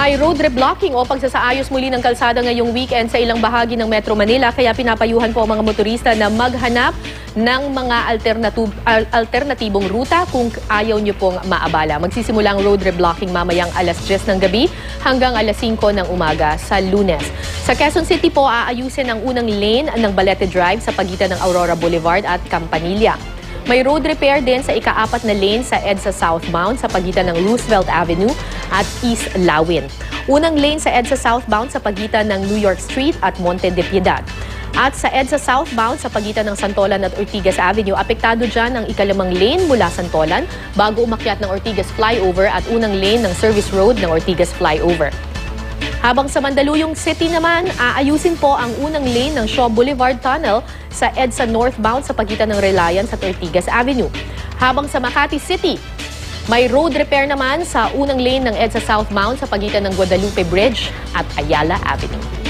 May road reblocking o pagsasaayos muli ng kalsada ngayong weekend sa ilang bahagi ng Metro Manila, kaya pinapayuhan po ang mga motorista na maghanap ng mga alternatibong ruta kung ayaw nyo pong maabala. Magsisimula ang road reblocking mamayang alas 10 ng gabi hanggang alas 5 ng umaga sa Lunes. Sa Quezon City po, aayusin ang unang lane ng Balete Drive sa pagitan ng Aurora Boulevard at Campanilla. May road repair din sa ika-4 na lane sa EDSA southbound sa pagitan ng Roosevelt Avenue at East Lawin. Unang lane sa EDSA southbound sa pagitan ng New York Street at Monte de Piedad. At sa EDSA southbound sa pagitan ng Santolan at Ortigas Avenue, apektado dyan ang ika-5 lane mula Santolan bago umakyat ng Ortigas Flyover at unang lane ng service road ng Ortigas Flyover. Habang sa Mandaluyong City naman, aayusin po ang unang lane ng Shaw Boulevard Tunnel sa EDSA northbound sa pagitan ng Reliance at Ortigas Avenue. Habang sa Makati City, may road repair naman sa unang lane ng EDSA southbound sa pagitan ng Guadalupe Bridge at Ayala Avenue.